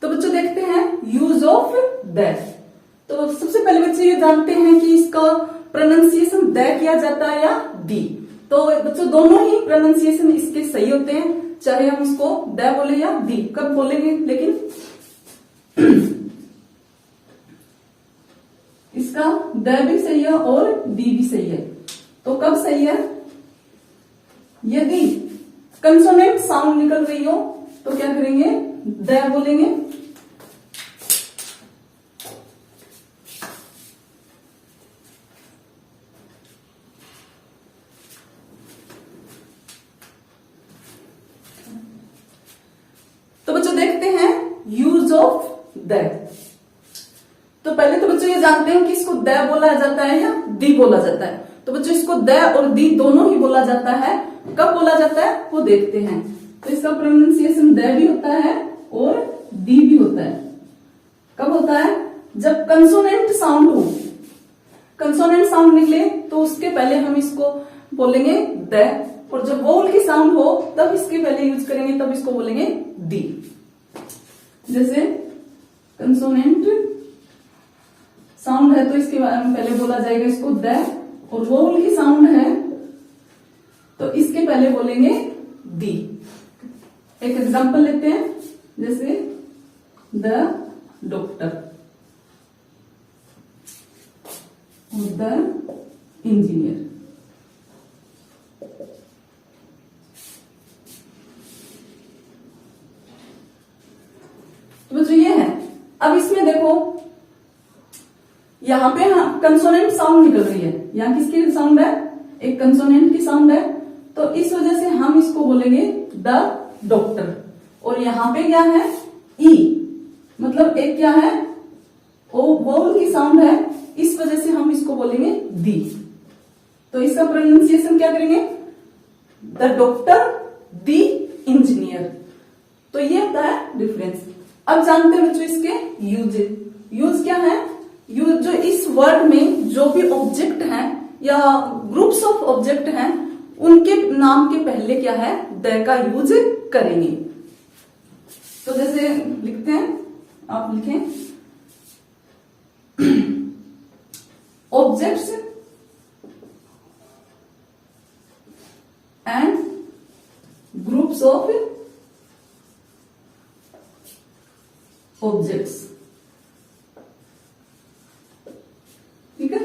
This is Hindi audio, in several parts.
तो बच्चों देखते हैं यूज ऑफ द। तो सबसे पहले बच्चे ये जानते हैं कि इसका प्रोनाउंसिएशन द किया जाता है या दी। तो बच्चों दोनों ही प्रोनाउंसिएशन इसके सही होते हैं, चाहे हम इसको द बोले या दी। कब बोलेंगे लेकिन इसका द भी सही है और दी भी सही है। तो कब सही है? यदि कंसोनेंट साउंड निकल रही हो तो क्या करेंगे? द बोलेंगे। तो बच्चों देखते हैं यूज ऑफ द। तो पहले तो बच्चों ये जानते हैं कि इसको द बोला जाता है या दी बोला जाता है। तो बच्चों इसको द और दी दोनों ही बोला जाता है। कब बोला जाता है वो देखते हैं। तो इसका प्रोनाउंसिएशन द भी होता है और दी भी होता है। कब होता है? जब कंसोनेंट साउंड हो, कंसोनेंट साउंड निकले तो उसके पहले हम इसको बोलेंगे द, और जब वोवल की साउंड हो तब इसके पहले यूज करेंगे, तब इसको बोलेंगे दी। जैसे कंसोनेंट साउंड है तो इसके बारे में पहले बोला जाएगा इसको द, और वोवल की साउंड है तो इसके पहले बोलेंगे दी। एक एग्जांपल लेते हैं, जैसे द डॉक्टर और द इंजीनियर। तो जो ये है, अब इसमें देखो यहां पे कंसोनेंट साउंड निकल रही है। यहां किसकी साउंड है? एक कंसोनेंट की साउंड है। तो इस वजह से हम इसको बोलेंगे द डॉक्टर। और यहां पे क्या है? ई, मतलब एक क्या है? वोवल की साउंड है, इस वजह से हम इसको बोलेंगे दी। तो इसका प्रोनाउंसिएशन क्या करेंगे? The doctor, the engineer. तो ये होता है डिफरेंस। अब जानते हैं बच्चों इसके यूज। यूज क्या है? यूज जो इस वर्ड में जो भी ऑब्जेक्ट हैं या ग्रुप्स ऑफ ऑब्जेक्ट हैं उनके नाम के पहले क्या है? द का यूज करेंगे। तो जैसे लिखते हैं, आप लिखें objects and groups of objects. ठीक है?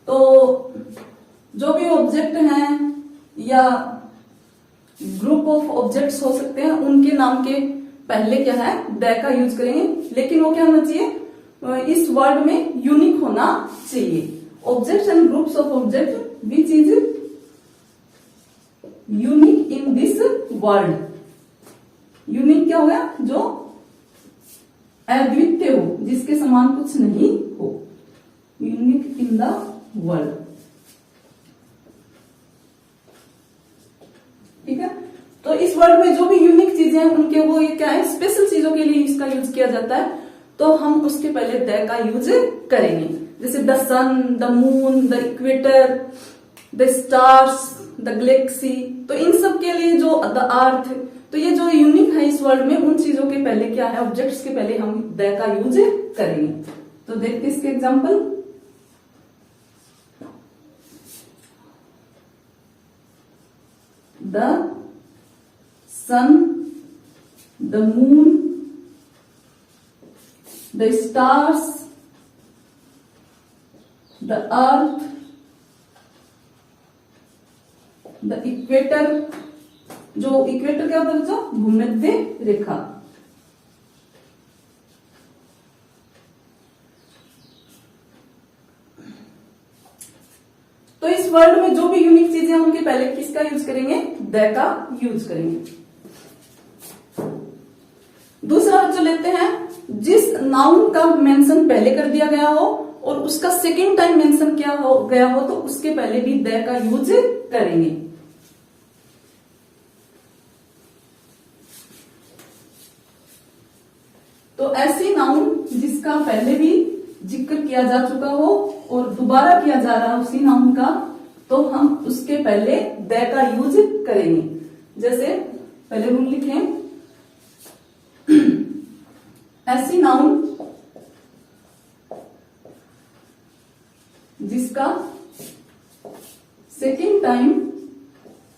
तो जो भी ऑब्जेक्ट हैं या ग्रुप ऑफ ऑब्जेक्ट्स हो सकते हैं उनके नाम के पहले क्या है? द का यूज करेंगे। लेकिन वो क्या होना चाहिए? इस वर्ड में यूनिक होना चाहिए। Objects and groups of object which is unique in this word. Unique क्या हो गया? जो अद्वितीय हो, जिसके समान कुछ नहीं हो। Unique in the world. ठीक है? तो इस वर्ड में जो भी यूनिक चीजें हैं उनके वो ये क्या है? स्पेशल चीजों के लिए इसका यूज किया जाता है। तो हम उसके पहले द का यूज करेंगे। जैसे the sun, the moon, the equator, the stars, the galaxy. तो इन सब के लिए जो द अर्थ, तो ये जो यूनिक है इस वर्ड में, उन चीजों के पहले क्या है? ऑब्जेक्ट्स के पहले हम द का यूज करेंगे। तो देखते इसके example. The sun, the moon, the stars, the earth, the equator. जो इक्वेटर क्या होता है बच्चों? भूमध्य रेखा। तो इस वर्ड में जो भी यूनिक चीजें हैं उनके पहले किसका यूज करेंगे? द का यूज करेंगे। दूसरा बच्चों लेते हैं, जिस नाउन का मेंशन पहले कर दिया गया हो और उसका सेकेंड टाइम मेंशन किया हो गया हो तो उसके पहले भी द का यूज करेंगे। तो ऐसी नाउन जिसका पहले भी जिक्र किया जा चुका हो और दोबारा किया जा रहा है उसी नाउन का, तो हम उसके पहले द का यूज करेंगे। जैसे पहले रूल लिखें, ऐसी नाउन जिसका सेकेंड टाइम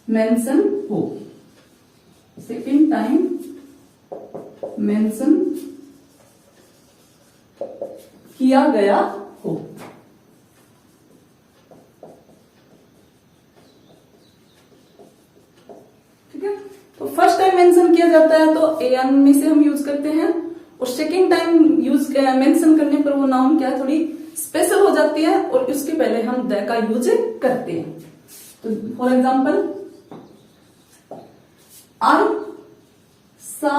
मेंशन हो, सेकेंड टाइम मेंशन किया गया हो। ठीक है, तो फर्स्ट टाइम मेंशन किया जाता है तो एन में से हम यूज करते हैं, और सेकेंड टाइम यूज मेंशन करने पर वो नाउन क्या थोड़ी स्पेशल हो जाती है और उसके पहले हम द का यूज करते हैं। तो फॉर एग्जाम्पल, आई सा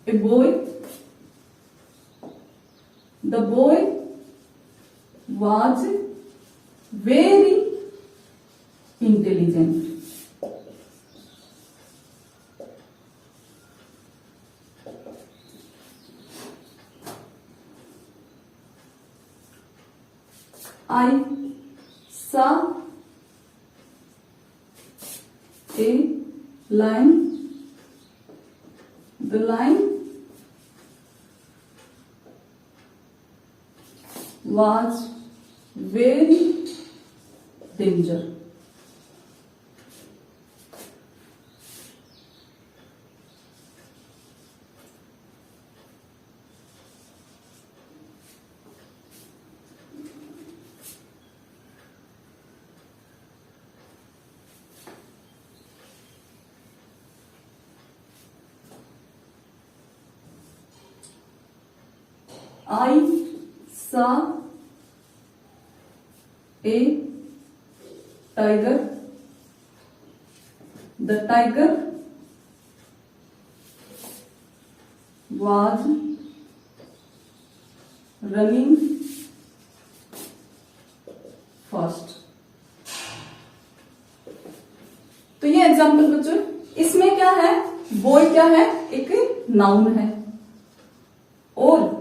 a boy, the boy was very intelligent. I saw a lion. The lion was very danger. I saw a tiger. The tiger was running fast. तो ये एग्जाम्पल बच्चों, इसमें क्या है, बॉय क्या है, एक नाउन है, और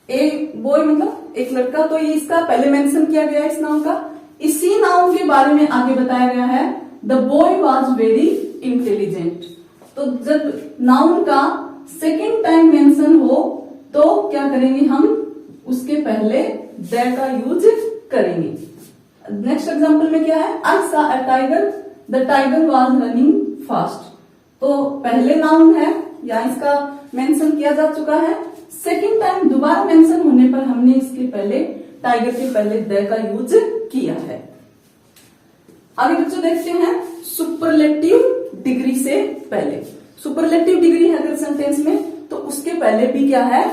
एक बॉय मतलब एक लड़का, तो ये इसका पहले मेंशन किया गया है इस नाउन का। इसी नाउन के बारे में आगे बताया गया है, the boy was very intelligent. तो जब नाउन का सेकेंड टाइम मेंशन हो तो क्या करेंगे हम, उसके पहले द का यूज करेंगे। नेक्स्ट एग्जांपल में क्या है, आई सा a tiger, the tiger was running fast. तो पहले नाउन है या इसका मेंशन किया जा चुका है, सेकेंड टाइम दोबारा मेंशन होने पर हमने इसके पहले टाइगर के पहले द का यूज किया है। आगे बच्चों देखते हैं सुपरलेटिव डिग्री से पहले। सुपरलेटिव डिग्री है अगर सेंटेंस में तो उसके पहले भी क्या है,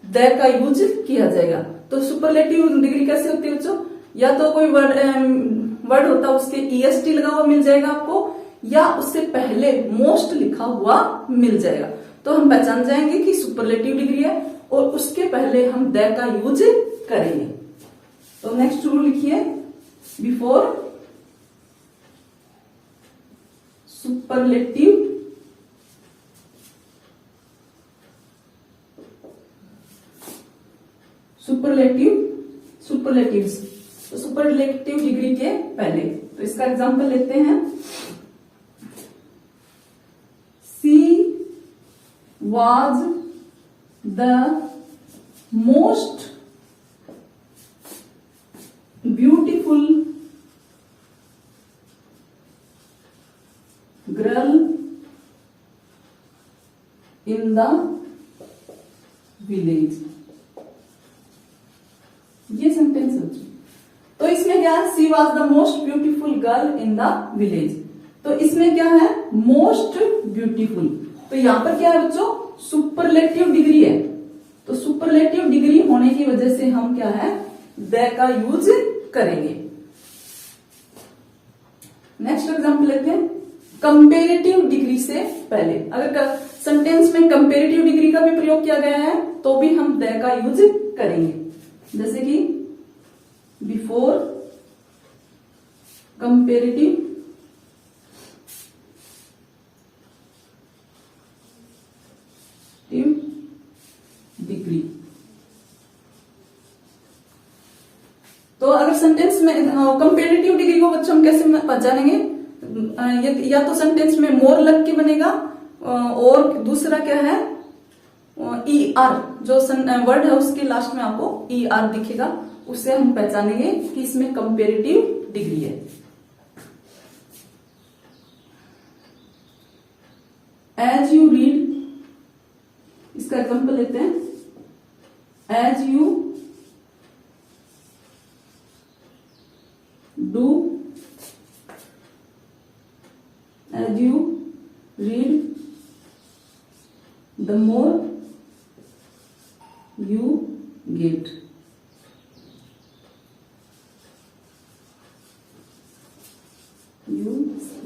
द का यूज किया जाएगा। तो सुपरलेटिव डिग्री कैसे होती है बच्चों, या तो कोई वर्ड होता है उसके ईएसटी लगा हुआ मिल जाएगा आपको, या उससे पहले मोस्ट लिखा हुआ मिल जाएगा, तो हम पहचान जाएंगे कि सुपरलेटिव डिग्री है, और उसके पहले हम द का यूज करेंगे। तो नेक्स्ट रूल लिखिए, बिफोर सुपरलेटिव सुपरलेटिव्स, तो सुपरलेटिव डिग्री के पहले। तो इसका एग्जांपल लेते हैं, she was the most beautiful girl in the village। ये सेंटेंस है। तो इसमें क्या है, she was the most beautiful girl in the village. तो इसमें क्या है, मोस्ट ब्यूटीफुल, तो यहां पर क्या है बच्चों, सुपरलेटिव डिग्री है। तो सुपरलेटिव डिग्री होने की वजह से हम क्या है, द का यूज करेंगे। नेक्स्ट एग्जांपल लेते हैं, कंपेरेटिव डिग्री से पहले। अगर सेंटेंस में कंपेरेटिव डिग्री का भी प्रयोग किया गया है तो भी हम द का यूज करेंगे, जैसे कि बिफोर कंपेरेटिव डिग्री। तो अगर सेंटेंस में कंपेरेटिव डिग्री को बच्चों हम कैसे पहचानेंगे, या तो सेंटेंस में मोर लग के बनेगा, और दूसरा क्या है, ई आर जो वर्ड है उसके लास्ट में आपको ई आर दिखेगा, उससे हम पहचानेंगे कि इसमें कंपेरेटिव डिग्री है। एज यू रीड, इसका एग्जांपल लेते हैं। As you do, as you read, the more you get। You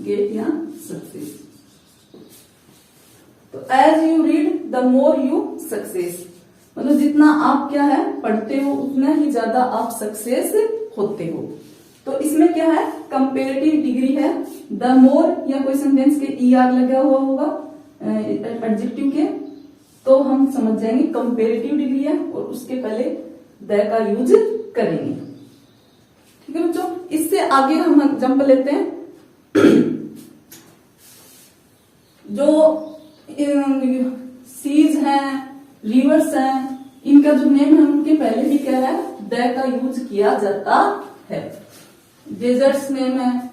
get या सक्सेस। तो as you read the more you success, मतलब जितना आप क्या है पढ़ते हो उतना ही ज्यादा आप सक्सेस होते हो। तो इसमें क्या है, कंपेरेटिव डिग्री है। द मोर या कोई सेंटेंस के ई आर लगा हुआ होगा एडजेक्टिव के, तो हम समझ जाएंगे कंपेरेटिव डिग्री है, और उसके पहले द का यूज करेंगे। ठीक है बच्चों, इससे आगे हम एग्जांपल लेते हैं। जो सीज हैं, रिवर्स हैं, इनका जो नेम है उनके पहले भी क्या है, द का यूज किया जाता है। डेजर्ट्स नेम है,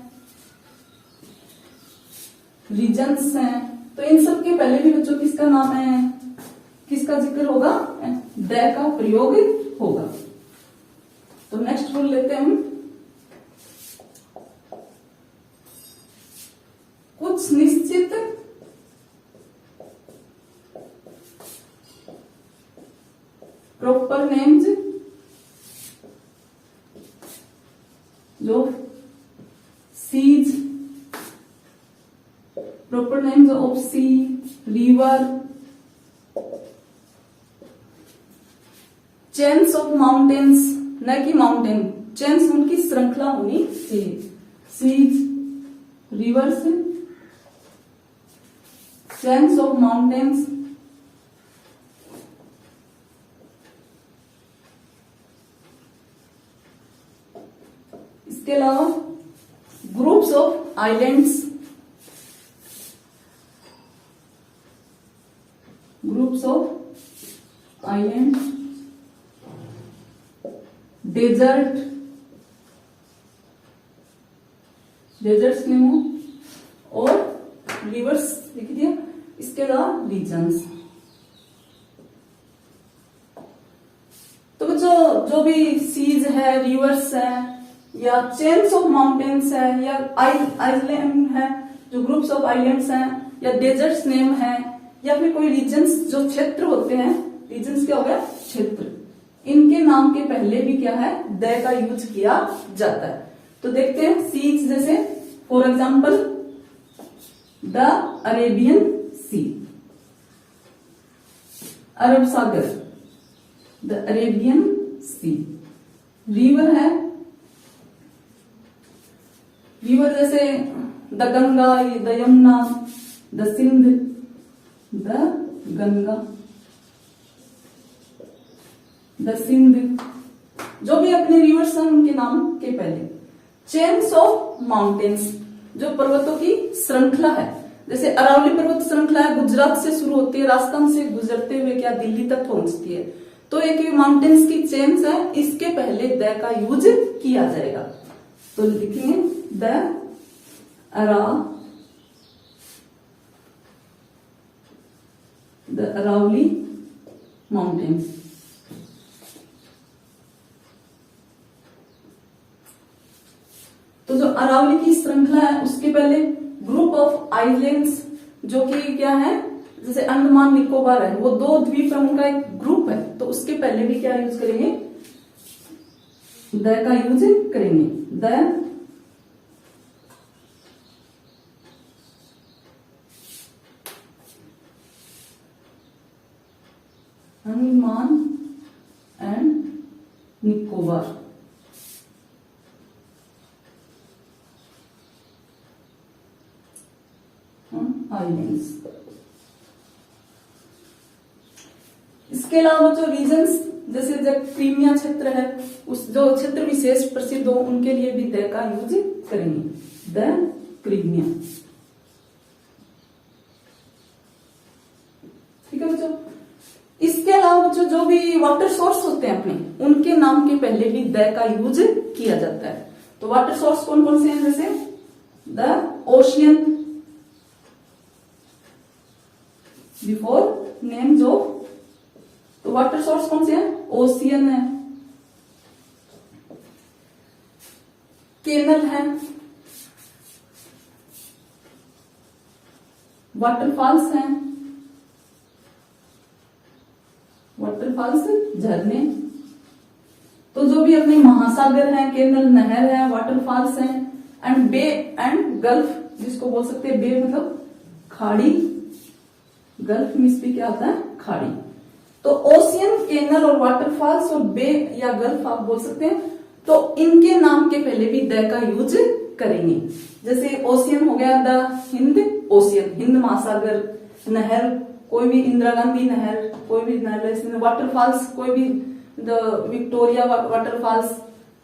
रीजन्स हैं, तो इन सब के पहले भी बच्चों किसका नाम है, किसका जिक्र होगा, द का प्रयोग होगा। तो नेक्स्ट रूल लेते हैं हम। कुछ निश्चित प्रॉपर नेम्स जो seas, proper names of sea, river, chains of mountains, न कि माउंटेन, चेन्स उनकी श्रृंखला होनी चाहिए। Seas, rivers, chains of mountains, इसके अलावा groups of islands, groups of island, desert, deserts names, और रिवर्स लिख दिया। इसके अलावा रीजन्स। तो बच्चों जो भी सीज है, रिवर्स है, या चेन्स ऑफ माउंटेन्स है, या आइलैंड है जो ग्रुप्स ऑफ आइलैंड्स हैं, या डेजर्ट्स नेम है, या फिर कोई रीजन्स जो क्षेत्र होते हैं, रीजन्स क्या हो गया, क्षेत्र, इनके नाम के पहले भी क्या है, द का यूज किया जाता है। तो देखते हैं सीज, जैसे for example the Arabian sea, अरब सागर, द अरेबियन सी। रिवर है, रिवर जैसे the Ganga, the Yamuna, the Sindh, the Ganga, the Sindh, जो भी अपने रिवर्स हैं उनके नाम के पहले। चेन्स ऑफ माउंटेन्स, जो पर्वतों की श्रृंखला है, जैसे अरावली पर्वत श्रृंखला है, गुजरात से शुरू होती है, राजस्थान से गुजरते हुए क्या दिल्ली तक पहुंचती है। तो एक माउंटेन्स की चेन्स है, इसके पहले द का यूज किया जाएगा। तो लिखेंगे द अरावली माउंटेन्स। तो जो अरावली की श्रृंखला है उसके पहले ग्रुप ऑफ आइलैंड्स, जो कि क्या है, जैसे अंडमान निकोबार है, वो 2 द्वीप समूह का एक ग्रुप है, तो उसके पहले भी क्या यूज करेंगे, द का यूज करेंगे। The Andaman and Nicobar, islands. इसके अलावा जो रीजन्स, जैसे जब क्रीमिया क्षेत्र है, उस जो क्षेत्र विशेष प्रसिद्ध हो उनके लिए भी द का यूज करेंगे, द क्रीमिया। ठीक है बच्चों, इसके अलावा बच्चों जो भी वाटर सोर्स होते हैं अपने, उनके नाम के पहले भी द का यूज किया जाता है। तो वाटर सोर्स कौन कौन से हैं, जैसे the ocean, before names of, तो वाटर सोर्स कौन से हैं, ओशियन है, केनल है, वाटरफॉल्स हैं, वाटरफॉल्स झरने। तो जो भी अपने महासागर हैं, केनल नहर है, वाटरफॉल्स हैं, एंड बे एंड गल्फ, जिसको बोल सकते हैं बे मतलब खाड़ी, गल्फ मीन्स भी क्या होता है, खाड़ी। तो ओशियन, केनल और वाटरफॉल्स और बे या गल्फ आप बोल सकते हैं। तो इनके नाम के पहले भी द का यूज करेंगे। जैसे ओशियन हो गया द हिंद ओशियन, हिंद महासागर, नहर कोई भी इंदिरा गांधी नहर, कोई भी नहर, वाटरफॉल्स कोई भी द विक्टोरिया वाटरफॉल्स,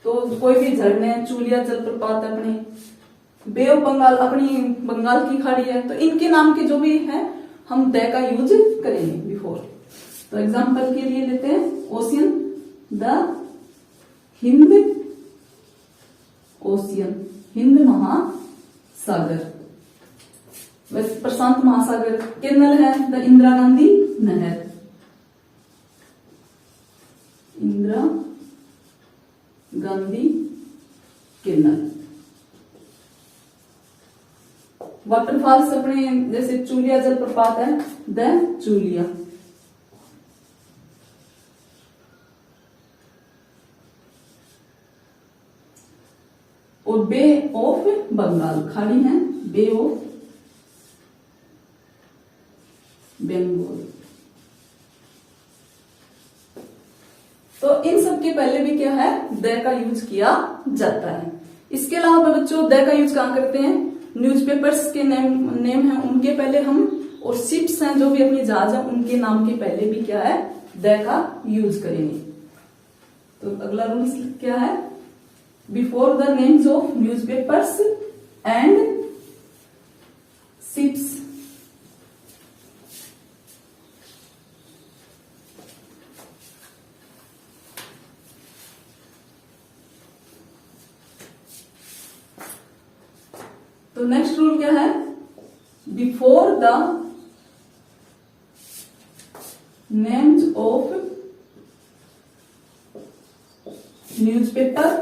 तो कोई भी झरने, चूलिया जलप्रपात अपनी, बे ऑफ बंगाल अपनी बंगाल की खाड़ी है। तो इनके नाम के जो भी है हम द का यूज करेंगे बिफोर। तो एग्जांपल के लिए लेते हैं ocean, the Hind ocean, Hind महासागर, वैसे प्रशांत महासागर। केनल है द इंदिरा गांधी नहर, इंदिरा गांधी केनल। वाटरफॉल्स अपने जैसे चूलिया जलप्रपात है द चूलिया। और बे ऑफ बंगाल खाड़ी है, बे ऑफ बंगाल। तो इन सब के पहले भी क्या है, द का यूज किया जाता है। इसके अलावा बच्चों द का यूज कहां करते हैं, न्यूज़पेपर्स के नेम है उनके पहले हम, और शिप्स हैं जो भी अपनी जहाज है उनके नाम के पहले भी क्या है, द का यूज करेंगे। तो अगला रूल क्या है, before the names of newspapers and ships तो नेक्स्ट रूल क्या है, before the names of newspapers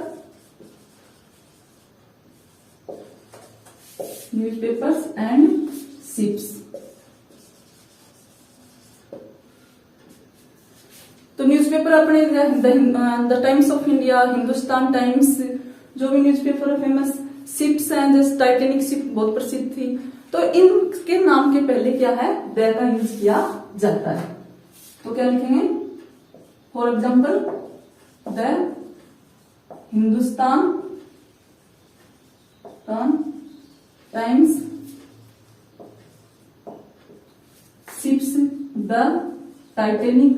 and ships. तो न्यूज़पेपर अपने the times of India, Hindustan times, जो भी न्यूज़पेपर फेमस, शिप्स हैं जैसे टाइटेनिक शिप बहुत प्रसिद्ध थी। तो इनके नाम के पहले क्या है, द का यूज किया जाता है। तो क्या लिखेंगे, for example the Hindustan times ships, the Titanic,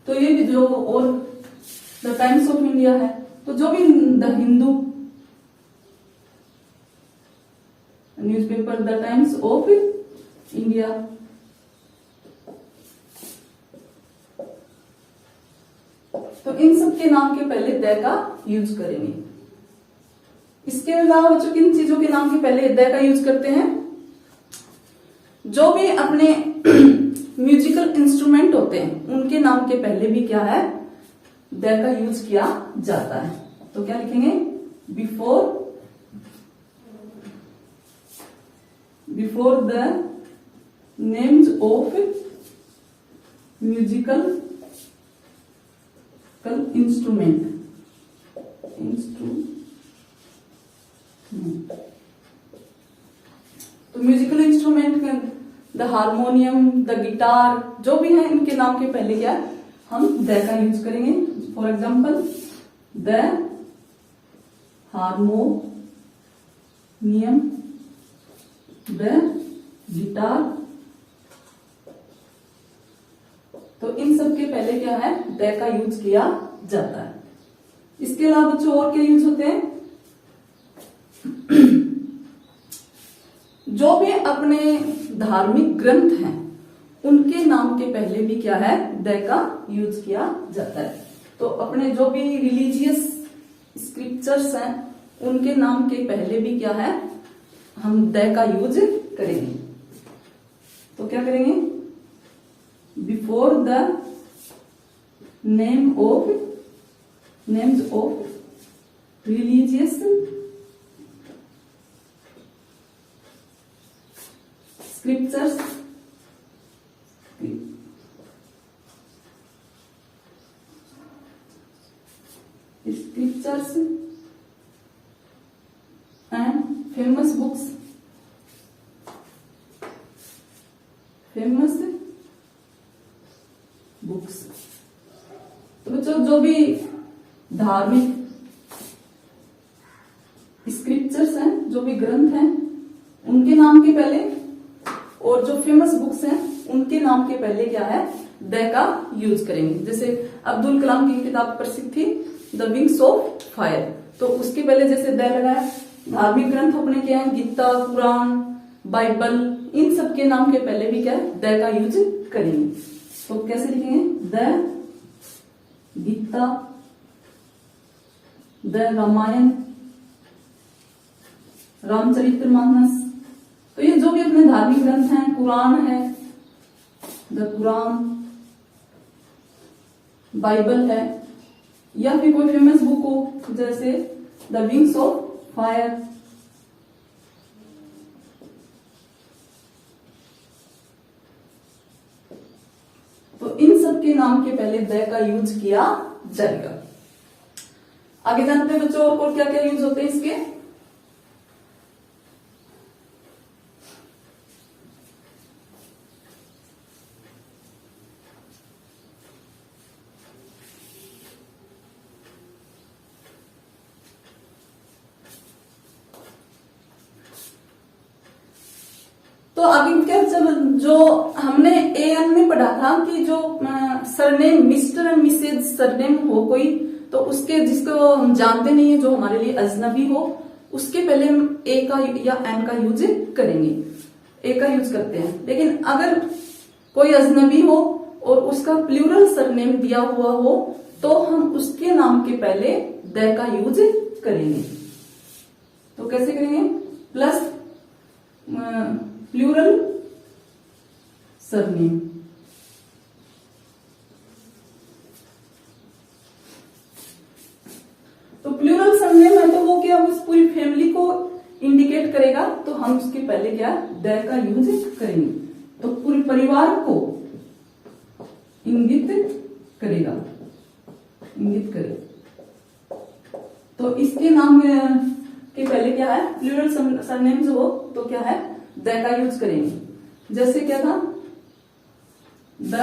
तो ये भी जो, और द टाइम्स ऑफ इंडिया है, तो जो भी the Hindu newspaper, the times of India. तो इन सब के नाम के पहले द का यूज करेंगे। इसके अलावा बच्चों किन चीजों के नाम के पहले द का यूज करते हैं, जो भी अपने म्यूजिकल इंस्ट्रूमेंट होते हैं उनके नाम के पहले भी क्या है, द का यूज किया जाता है। तो क्या लिखेंगे, before the names of musical instrument तो musical instrument the harmonium, the guitar, जो भी है इनके नाम के पहले क्या हम द का यूज करेंगे। For example the harmonium, the guitar. तो इन सब के पहले क्या है, द का यूज किया जाता है। इसके अलावा बच्चों और क्या यूज होते हैं, जो भी अपने धार्मिक ग्रंथ हैं उनके नाम के पहले भी क्या है, द का यूज किया जाता है। तो अपने जो भी रिलीजियस स्क्रिप्चर्स हैं उनके नाम के पहले भी क्या है, हम द का यूज करेंगे। तो क्या करेंगे, before the names of religious scriptures and famous books. तो बच्चों जो भी धार्मिक स्क्रिप्चर्स हैं, जो भी ग्रंथ हैं, उनके नाम के पहले और जो फेमस बुक्स हैं उनके नाम के पहले क्या है, द का यूज करेंगे। जैसे अब्दुल कलाम की किताब प्रसिद्ध थी द विंग्स ऑफ फायर, तो उसके पहले जैसे द लगाया। धार्मिक ग्रंथ अपने क्या है, गीता, कुरान, बाइबल, इन सब के नाम के पहले भी क्या है, द का यूज करेंगे। तो कैसे लिखेंगे, द गीता, द रामायण, रामचरितमानस। तो ये जो भी अपने धार्मिक ग्रंथ हैं, कुरान है, द कुरान, बाइबल है, या फिर कोई फेमस बुक हो जैसे द विंग्स ऑफ फायर, तो इन सब के नाम के पहले द का यूज किया जाएगा। आगे जानते हैं बच्चों और क्या क्या यूज होते हैं इसके। तो अभी क्या, जब जो हमने एएन में पढ़ा था कि जो surname Mr and Mrs surname हो कोई, तो उसके जिसको हम जानते नहीं है, जो हमारे लिए अजनबी हो, उसके पहले हम ए का या एन का यूज करेंगे, ए का यूज करते हैं। लेकिन अगर कोई अजनबी हो और उसका प्लूरल सरनेम दिया हुआ हो तो हम उसके नाम के पहले द का यूज करेंगे। तो कैसे करेंगे, प्लस प्लूरल सरनेम। तो प्लूरल सरनेम है तो वो क्या, उस पूरी फैमिली को इंडिकेट करेगा, तो हम उसके पहले क्या द का यूज करेंगे। तो पूरे परिवार को इंगित करेगा, इंगित करे। तो इसके नाम के पहले क्या है, प्लूरल सरनेम जो हो तो क्या है, द का यूज करेंगे। जैसे क्या था, the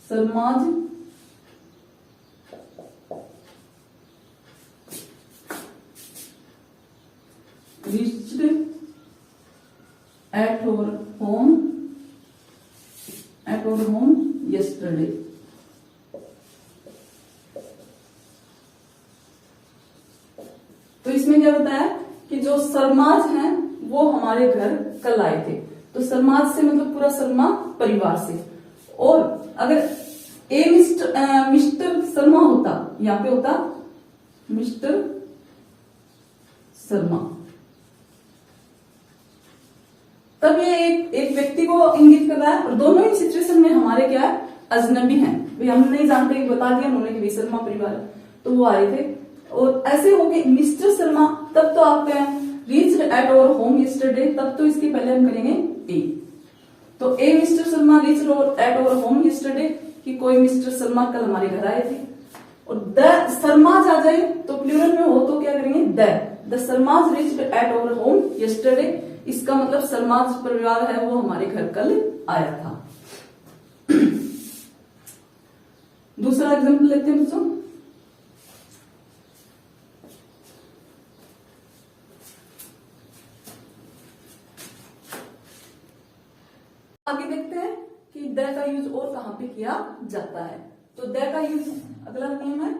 सरमाज reached at our home yesterday। तो इसमें क्या बताया कि जो सरमाज हैं वो हमारे घर कल आए थे। तो सरमाज से मतलब पूरा शर्मा परिवार से। और अगर ए मिस्टर शर्मा होता, यहां पे होता मिस्टर शर्मा, तब ये एक व्यक्ति को इंगित कर रहा है। और दोनों ही सिचुएशन में हमारे क्या है, अजनबी हैं भाई, हम नहीं जानते, बता दिया उन्होंने कि शर्मा परिवार है, तो वो आए थे। और ऐसे हो गए मिस्टर शर्मा, तब तो आप क्या reached at our home yesterday, तब तो इसके पहले हम करेंगे ए। तो a mister Sharma reached at our home yesterday, कि कोई मिस्टर शर्मा कल हमारे घर आए थे। और द शर्माज आ जाए तो प्लूरल में हो तो क्या करेंगे, the Sharmas reached at our home yesterday, इसका मतलब शर्माज परिवार है वो हमारे घर कल आया था। दूसरा एग्जाम्पल लेते हैं बच्चों। आगे देखते हैं कि द का यूज और कहां पे किया जाता है। तो द का यूज, अगला नियम है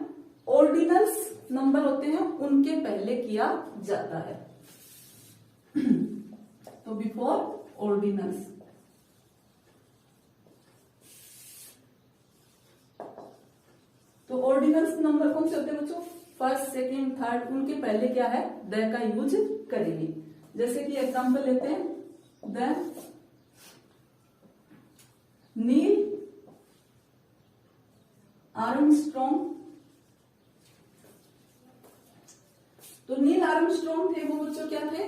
ऑर्डिनल्स नंबर होते हैं उनके पहले किया जाता है। तो बिफोर ऑर्डिनल्स। तो ऑर्डिनल्स नंबर कौन से होते हैं बच्चों? फर्स्ट, सेकंड, थर्ड, उनके पहले क्या है? द का यूज करेंगे। जैसे कि एग्जांपल लेते हैं, द नील आर्मस्ट्रॉन्ग। तो नील आर्मस्ट्रॉन्ग थे वो बच्चों क्या थे?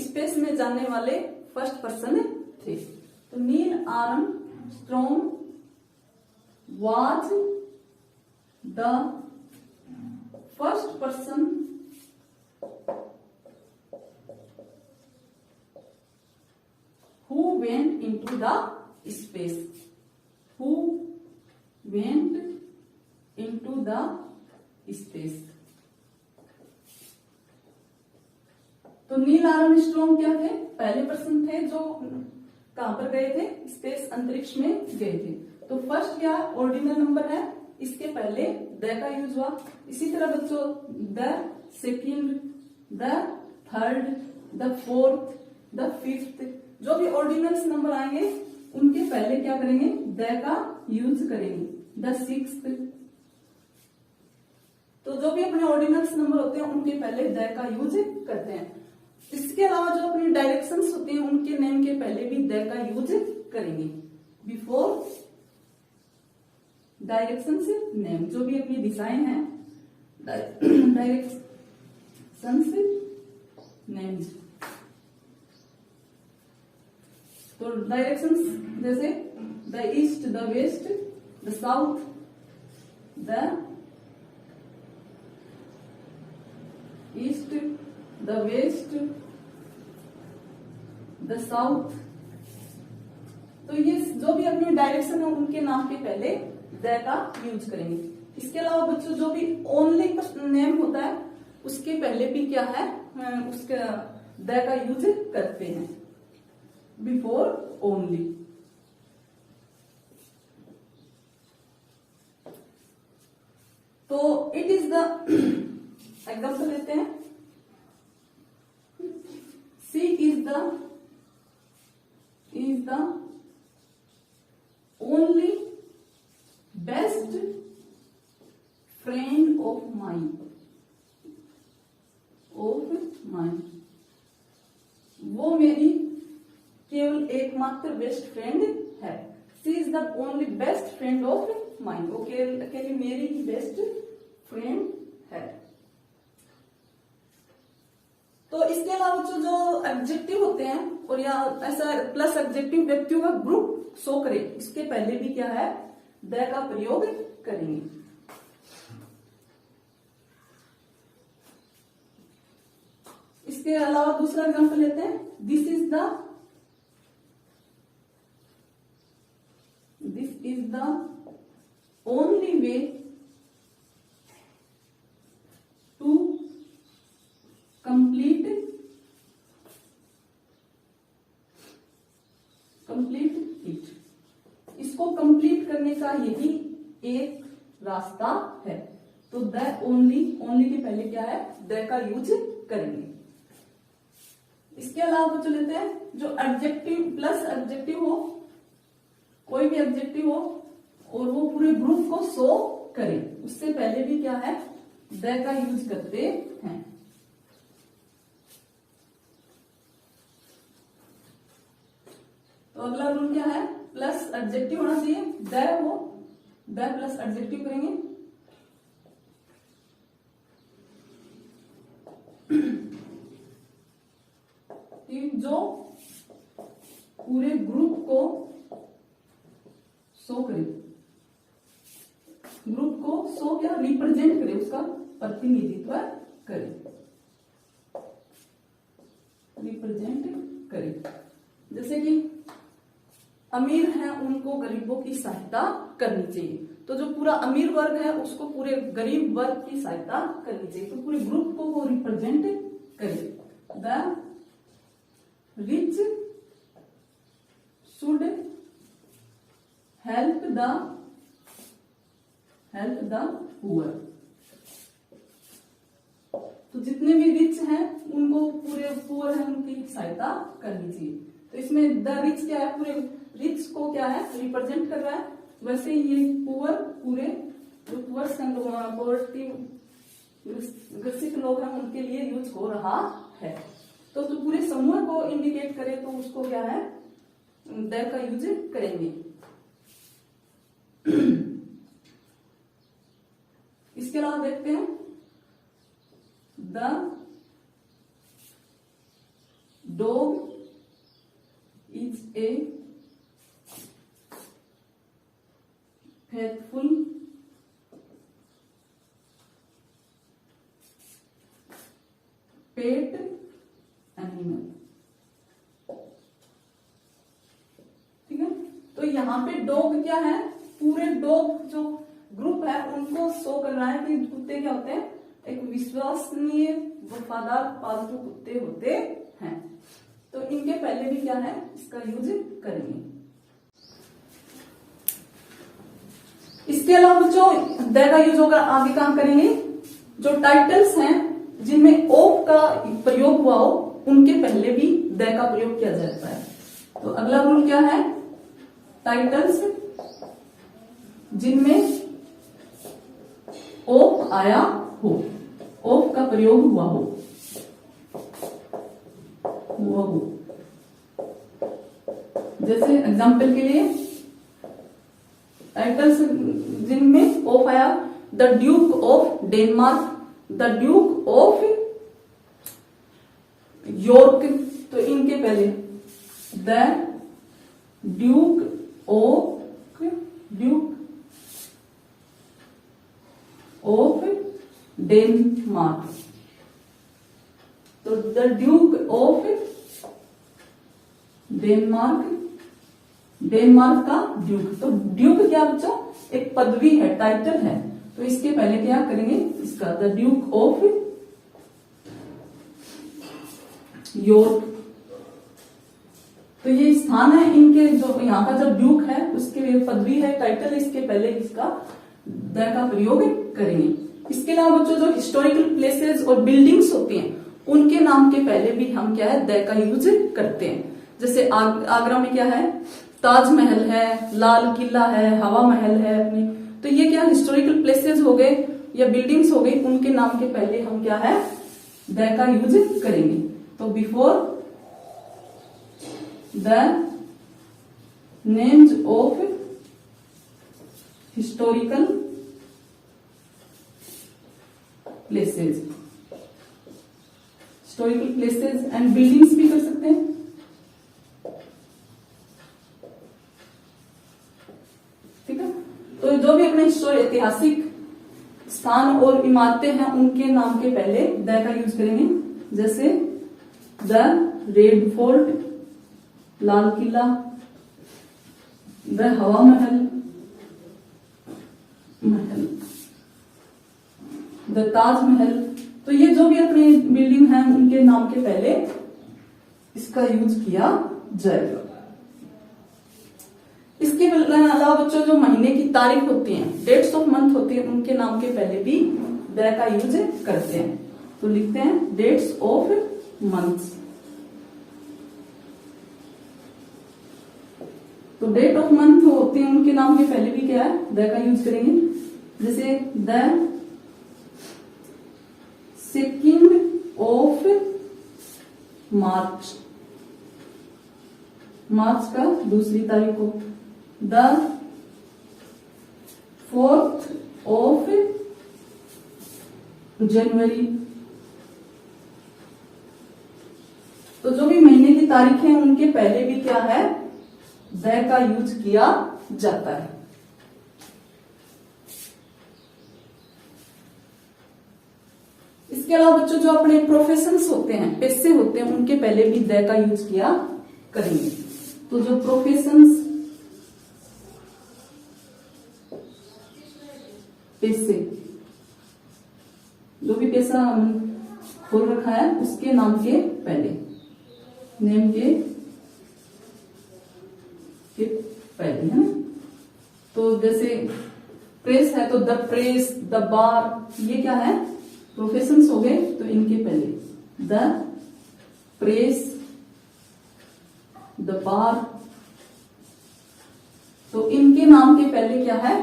स्पेस में जाने वाले फर्स्ट पर्सन थे। तो Neil Armstrong was the first person who went into the space, who went into the space। तो नील आर्मस्ट्रॉन्ग क्या थे? पहले पर्सन थे जो कहां पर गए थे? स्पेस, अंतरिक्ष में गए थे। तो फर्स्ट क्या ऑर्डिनल नंबर है, इसके पहले द का यूज हुआ। इसी तरह बच्चों the second, the third, the fourth, the fifth, जो भी ऑर्डिनल्स नंबर आएंगे उनके पहले क्या करेंगे? द का यूज करेंगे। The sixth. तो जो भी अपने ऑर्डिनल्स नंबर होते हैं उनके पहले द का यूज करते हैं। इसके अलावा जो अपनी डायरेक्शंस होते हैं उनके नेम के पहले भी द का यूज करेंगे। बिफोर डायरेक्शंस नेम, जो भी अपनी दिशाएं हैं डायरेक्शंस नेम्स। तो डायरेक्शंस जैसे the east, the west, the south, the east, the west, the south. तो ये जो भी अपनी डायरेक्शन है उनके नाम के पहले द का यूज करेंगे। इसके अलावा बच्चों जो भी ओनली नेम होता है उसके पहले भी क्या है? उसका द का यूज करते हैं। Before only. तो इट इज द एग्जाम्पल लेते हैं। She is the only best friend of mine, वो मेरी केवल एकमात्र बेस्ट फ्रेंड है। She is the only best friend of mine, वो केवल मेरी ही बेस्ट फ्रेंड है। तो इसके अलावा जो एडजेक्टिव होते हैं और या ऐसा प्लस एडजेक्टिव व्यक्तियों का ग्रुप शो करे, इसके पहले भी क्या है? द का प्रयोग करेंगे। इसके अलावा दूसरा एग्जांपल लेते हैं। This is the only way to complete it. इसको कंप्लीट करने का यही एक रास्ता है। तो द ओनली के पहले क्या है? द का यूज करेंगे। इसके अलावा जो लेते हैं, जो एडजेक्टिव प्लस एडजेक्टिव हो, कोई भी एडजेक्टिव हो और वो पूरे ग्रुप को शो करे, उससे पहले भी क्या है? द का यूज करते हैं। तो अगला रूल क्या है? प्लस एडजेक्टिव होना चाहिए। द हो, द प्लस एडजेक्टिव करेंगे। जो पूरे ग्रुप को शो करे, ग्रुप को शो क्या? रिप्रेजेंट करे, उसका प्रतिनिधित्व करे, रिप्रेजेंट करे। जैसे कि अमीर हैं उनको गरीबों की सहायता करनी चाहिए। तो जो पूरा अमीर वर्ग है उसको पूरे गरीब वर्ग की सहायता करनी चाहिए। तो पूरे ग्रुप को वो रिप्रेजेंट करे। The rich should help the poor. तो जितने भी रिच हैं उनको पूरे पुअर है उनकी सहायता करनी चाहिए। तो इसमें द रिच क्या है, पूरे रिच को क्या है रिप्रेजेंट कर रहा है, वैसे ही ये पुअर पूरे जो पुअर्स हैं लोग पॉवर्टी ग्रसित लोग हैं उनके लिए यूज हो रहा है। तो पूरे समूह को इंडिकेट करे तो उसको क्या है द का यूज करेंगे। इसके अलावा देखते हैं the dog is a faithful pet animal. ठीक है, तो यहाँ पे डॉग क्या है, पूरे डॉग जो ग्रुप है उनको शो कर रहा है कि कुत्ते क्या होते हैं, एक विश्वसनीय वफादार पालतू कुत्ते होते हैं। तो इनके पहले भी क्या है इसका यूज करेंगे। इसके अलावा बच्चों द का यूज होगा आगे काम करेंगे, जो टाइटल्स हैं जिनमें ऑफ का प्रयोग हुआ हो उनके पहले भी द का प्रयोग किया जाता है। तो अगला रूल क्या है, टाइटल्स जिनमें ऑफ आया हो, ऑफ का प्रयोग हुआ हो जैसे एग्जाम्पल के लिए टाइटल्स जिनमें ऑफ आया, the Duke of Denmark, the Duke of York. तो इनके पहले द ड्यूक ऑफ डेनमार्क, तो द ड्यूक ऑफ डेनमार्क का ड्यूक। तो ड्यूक क्या बच्चा एक पदवी है, टाइटल है, तो इसके पहले क्या करेंगे इसका द ड्यूक ऑफ यॉर्क। तो ये स्थान है इनके, जो यहाँ का जो ड्यूक है उसके पदवी है, टाइटल है, इसके पहले इसका द का प्रयोग करेंगे। इसके अलावा बच्चों जो हिस्टोरिकल प्लेसेस और बिल्डिंग्स होती हैं उनके नाम के पहले भी हम क्या है द का यूज करते हैं। जैसे आगरा में क्या है, ताजमहल है, लाल किला है, हवा महल है अपनी। तो ये क्या हिस्टोरिकल प्लेसेस हो गए या बिल्डिंग्स हो गई, उनके नाम के पहले हम क्या है द का यूज करेंगे। तो before the names of historical places, historical places and buildings भी कर सकते हैं। ठीक है, तो जो भी अपने ऐतिहासिक स्थान और इमारतें हैं उनके नाम के पहले द का यूज करेंगे। जैसे the red fort, Lal Qila, the हवा महल, द ताजमहल। तो ये जो भी अपनी बिल्डिंग है उनके नाम के पहले इसका यूज किया जाएगा। इसके अलावा बच्चों जो महीने की तारीख होती है, डेट्स ऑफ मंथ होती है, उनके नाम के पहले भी द का यूज करते हैं। तो लिखते हैं डेट्स ऑफ मंथ्स। तो डेट ऑफ मंथ होती है उनके नाम के पहले भी क्या है द का यूज करेंगे। जैसे द 2nd ऑफ मार्च, मार्च का दूसरी तारीख को, द 4th ऑफ जनवरी। तो जो भी महीने की तारीख है उनके पहले भी क्या है द का यूज किया जाता है। इसके अलावा बच्चों जो अपने प्रोफेशंस होते हैं, पेशे होते हैं, उनके पहले भी द का यूज किया करेंगे। तो जो प्रोफेशंस पेशे, जो भी पेशा हम खोल रखा है उसके नाम के पहले, नेम के पहले है ना। तो जैसे प्रेस है तो द प्रेस, द बार, ये क्या है प्रोफेशंस हो गए तो इनके पहले द प्रेस, द बार, तो इनके नाम के पहले क्या है,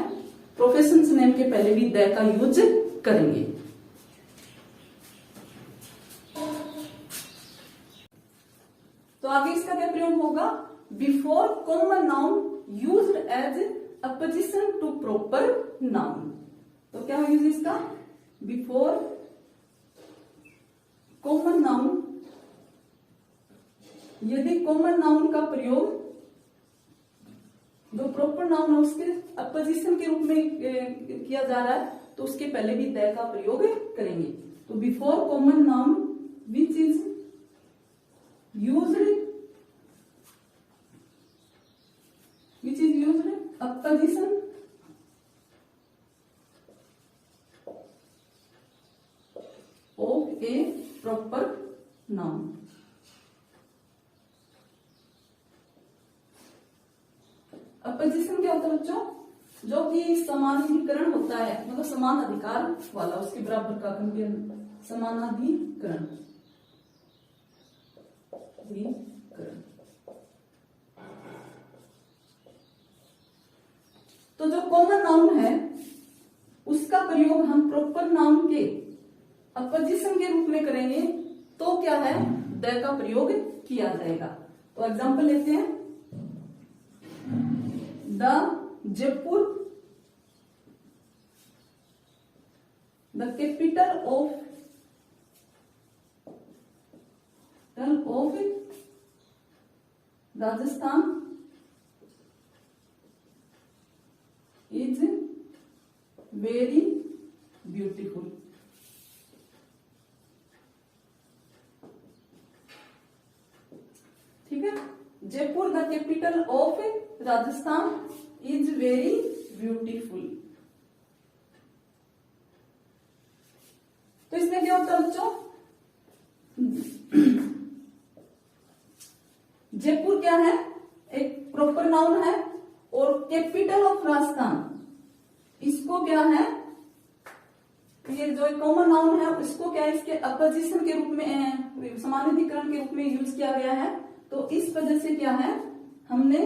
प्रोफेशंस नेम के पहले भी द का यूज करेंगे। तो आगे इसका क्या प्रयोग होगा, before common noun used as opposition to proper noun. तो क्या यूज इसका, बिफोर कॉमन नाउन, यदि कॉमन नाउन का प्रयोग जो प्रॉपर नाउन है उसके अपोजिशन के रूप में किया जा रहा है तो उसके पहले भी द का प्रयोग करेंगे। तो before common noun which is used opposition of A proper noun. Opposition क्या होता है बच्चों, जो कि समानाधिकरण होता है, मतलब समान अधिकार वाला, उसके बराबर का समानाधिकरण। तो जो कॉमन नाउन है उसका प्रयोग हम प्रॉपर नाउन के अपोजिशन के रूप में करेंगे तो क्या है, द का प्रयोग किया जाएगा। तो एग्जांपल लेते हैं, the Jaipur, the capital of Rajasthan is very beautiful. ठीक है, Jaipur the capital of Rajasthan is very beautiful. तो इसमें क्या होता है बच्चों, जयपुर क्या है, एक प्रॉपर नाउन है, और कैपिटल ऑफ राजस्थान इसको क्या है, ये जो कॉमन नाउन है इसको क्या है, इसके अपोजिशन के रूप में, समानाधिकरण के रूप में यूज किया गया है। तो इस वजह से क्या है, हमने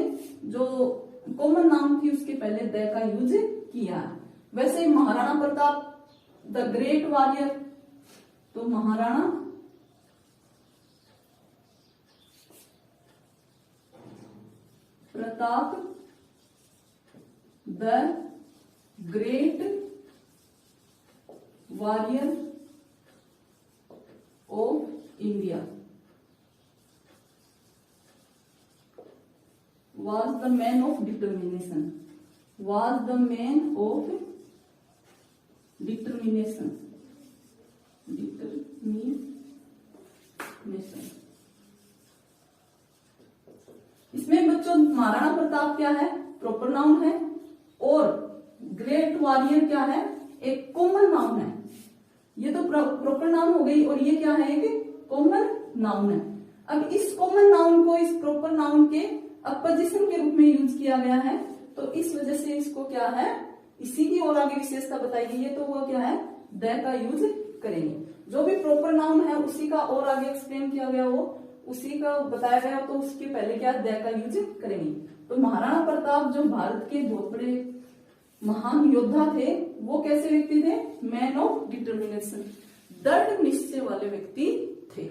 जो कॉमन नाउन थी उसके पहले द का यूज किया। वैसे Maharana Pratap the great warrior, तो Maharana Pratap the great warrior of India was the man of determination, was the man of determination, इसमें बच्चों महाराणा प्रताप क्या है, प्रॉपर नाउन है, और ग्रेट वॉरियर क्या है, एक कॉमन नाउन है। ये तो प्रॉपर नाउन हो गई और ये क्या है, एक कॉमन नाउन है। अब इस कॉमन नाउन को इस प्रॉपर नाउन के अपोजिशन के रूप में यूज किया गया है, तो इस वजह से इसको क्या है, इसी की और आगे विशेषता बताई गई है, तो वो क्या है, द का यूज करेंगे। जो भी प्रॉपर नाउन है उसी का और आगे एक्सप्लेन किया गया हो, उसी का बताया गया, तो उसके पहले क्या द का यूज करेंगे। तो महाराणा प्रताप जो भारत के बहुत बड़े महान योद्धा थे, वो कैसे व्यक्ति थे, मैन ऑफ डिटर्मिनेशन, दृढ़ निश्चय वाले व्यक्ति थे।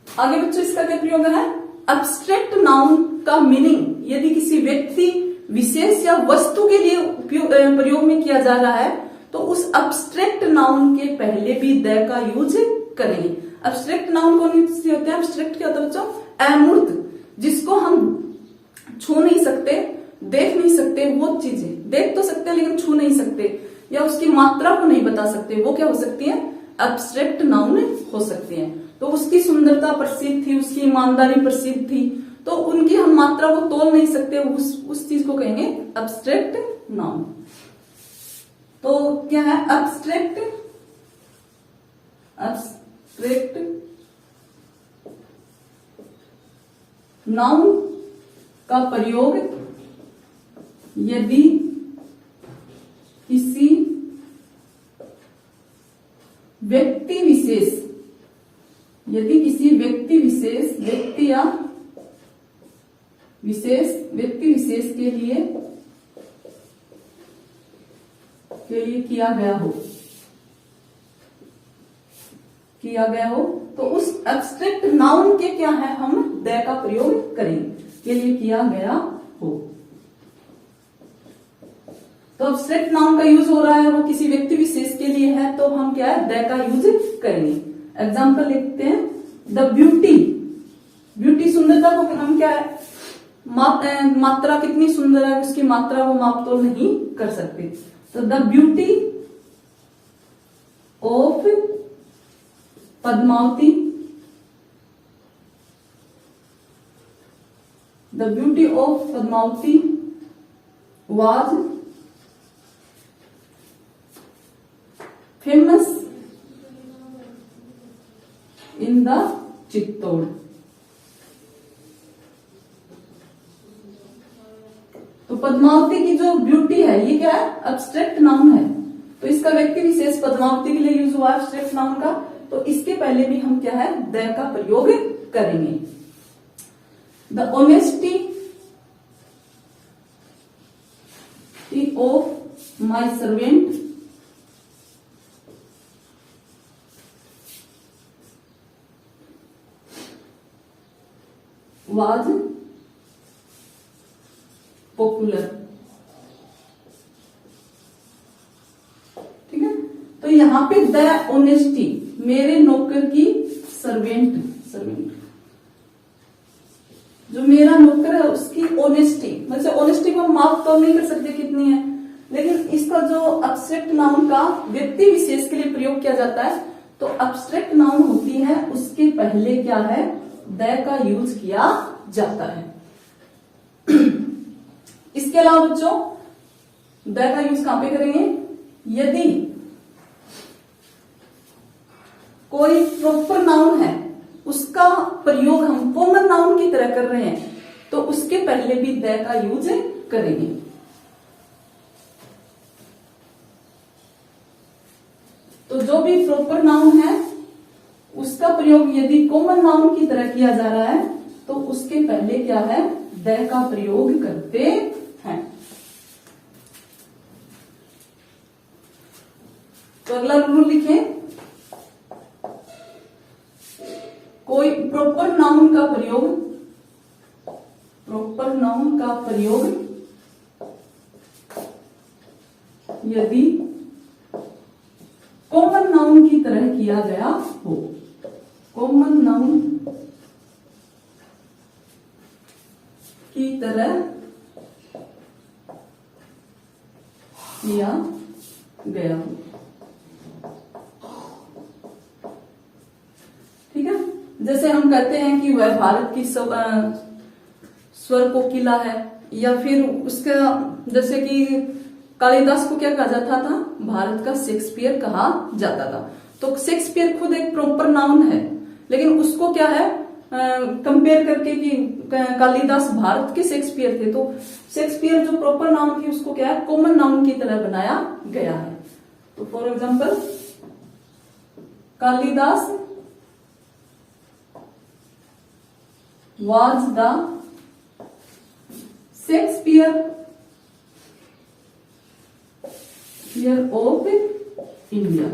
आगे बच्चों इसका क्या प्रयोग है, अब्स्ट्रैक्ट नाउन का मीनिंग यदि किसी व्यक्ति विशेष या वस्तु के लिए प्रयोग में किया जा रहा है तो उस अब्स्ट्रैक्ट नाउन के पहले भी द का यूज करेंगे। अब्स्ट्रैक्ट नाउन कौन से होते हैं, अब्स्ट्रैक्ट क्या होता है बच्चों, अमूर्त, जिसको हम छू नहीं सकते, देख नहीं सकते, वो चीजें देख तो सकते हैं लेकिन छू नहीं सकते, या उसकी मात्रा को नहीं बता सकते, वो क्या हो सकती है, अब्स्ट्रैक्ट नाउन हो सकती है। तो उसकी सुंदरता प्रसिद्ध थी, उसकी ईमानदारी प्रसिद्ध थी, तो उनकी हम मात्रा को तोल नहीं सकते, उस चीज को कहेंगे अब्स्ट्रैक्ट नाउन। तो क्या है, अब्स्ट्रैक्ट नाउन का प्रयोग यदि किसी व्यक्ति विशेष, यदि किसी व्यक्ति विशेष, व्यक्ति या व्यक्ति विशेष के लिए किया गया हो तो उस एब्स्ट्रैक्ट नाउन के क्या है, हम द का प्रयोग करेंगे, के लिए किया गया हो। तो एब्स्ट्रैक्ट नाउन का यूज हो रहा है, वो किसी व्यक्ति विशेष के लिए है, तो हम क्या है, द का यूज करेंगे। एग्जाम्पल लिखते हैं, द ब्यूटी, ब्यूटी सुंदरता को हम क्या है, मात्रा कितनी सुंदर है, उसकी मात्रा वो माप तोल नहीं कर सकते। तो the beauty of Padmavati, the beauty of Padmavati was famous in the Chittor. तो पद्मावती की जो ब्यूटी है ये क्या है, एब्स्ट्रैक्ट नाउन है, तो इसका व्यक्ति विशेष पद्मावती के लिए यूज हुआ एब्स्ट्रैक्ट नाउन का, तो इसके पहले भी हम क्या है, द का प्रयोग करेंगे। The honesty of my servant was popular. ठीक है, तो यहां पे द ऑनेस्टी, मेरे नौकर की सर्वेंट जो मेरा नौकर है उसकी ऑनेस्टी, मतलब ऑनेस्टी को माप तो नहीं कर सकते कितनी है, लेकिन इसका जो एब्स्ट्रैक्ट नाउन का व्यक्ति विशेष के लिए प्रयोग किया जाता है, तो एब्स्ट्रैक्ट नाउन होती है उसके पहले क्या है, द का यूज किया जाता है। इसके अलावा बच्चों द का यूज कहां पे करेंगे, यदि कोई प्रॉपर नाउन है उसका प्रयोग हम कॉमन नाउन की तरह कर रहे हैं, तो उसके पहले भी द का यूज करेंगे। तो जो भी प्रॉपर नाउन है उसका प्रयोग यदि कॉमन नाउन की तरह किया जा रहा है, तो उसके पहले क्या है, द का प्रयोग करते हैं। तो अगला रूल लिखें, कोई प्रॉपर नाउन का प्रयोग यदि कॉमन नाउन की तरह किया गया हो, कॉमन नाउन की तरह किया गया हो। ठीक है, जैसे हम कहते हैं कि वह भारत की स्वर कोकिला है, या फिर उसका जैसे कि कालिदास को क्या कहा जाता था, भारत का शेक्सपियर कहा जाता था। तो शेक्सपियर खुद एक प्रॉपर नाउन है, लेकिन उसको क्या है कंपेयर करके कि कालिदास भारत के शेक्सपियर थे, तो शेक्सपियर जो प्रॉपर नाउन थी उसको क्या है, कॉमन नाउन की तरह बनाया गया है। तो for example, Kalidas was the Shakespeare of India।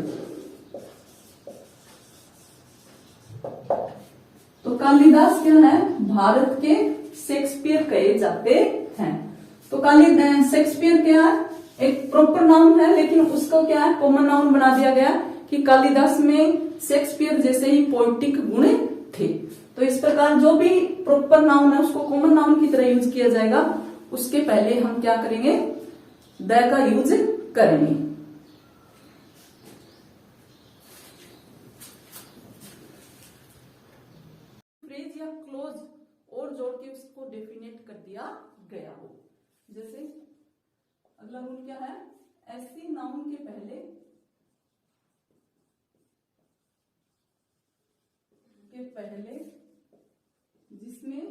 तो कालिदास क्या है, भारत के शेक्सपियर कहे जाते हैं। तो शेक्सपियर क्या है, एक प्रॉपर नाउन है, लेकिन उसको क्या है, कॉमन नाउन बना दिया गया कि कालिदास में शेक्सपियर जैसे ही पोएटिक गुण थे। तो इस प्रकार जो भी प्रॉपर नाउन है उसको कॉमन नाउन की तरह यूज किया जाएगा, उसके पहले हम क्या करेंगे, द का यूज करेंगे। फ्रेज या क्लोज और जोड़ के उसको डेफिनेट कर दिया गया हो। जैसे अगला रूल क्या है, ऐसी नाउन के पहले जिसमें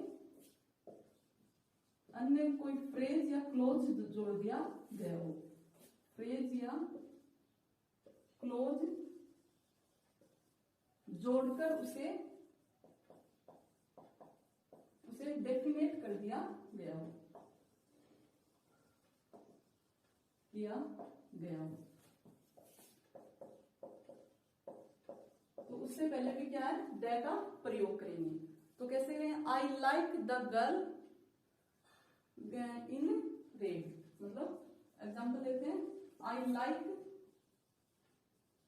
अन्य कोई फ्रेज या क्लोज जोड़ दिया गया हो, फ्रेज या क्लोज जोड़कर उसे डेफिनेट कर दिया गया हो, तो उससे पहले भी क्या है, द का प्रयोग करेंगे। तो कैसे करें, I like the girl in red, मतलब एग्जाम्पल देते हैं, I like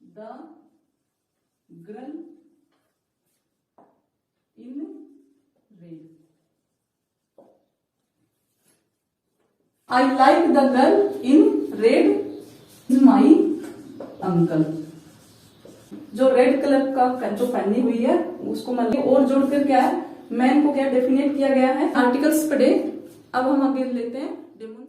the girl in red. I like the girl in red is my uncle। जो रेड कलर का जो पहनी हुई है उसको मतलब और जोड़कर क्या है, मैन को क्या डेफिनेट किया गया है। आर्टिकल्स पढ़े, अब हम आगे लेते हैं डेमो।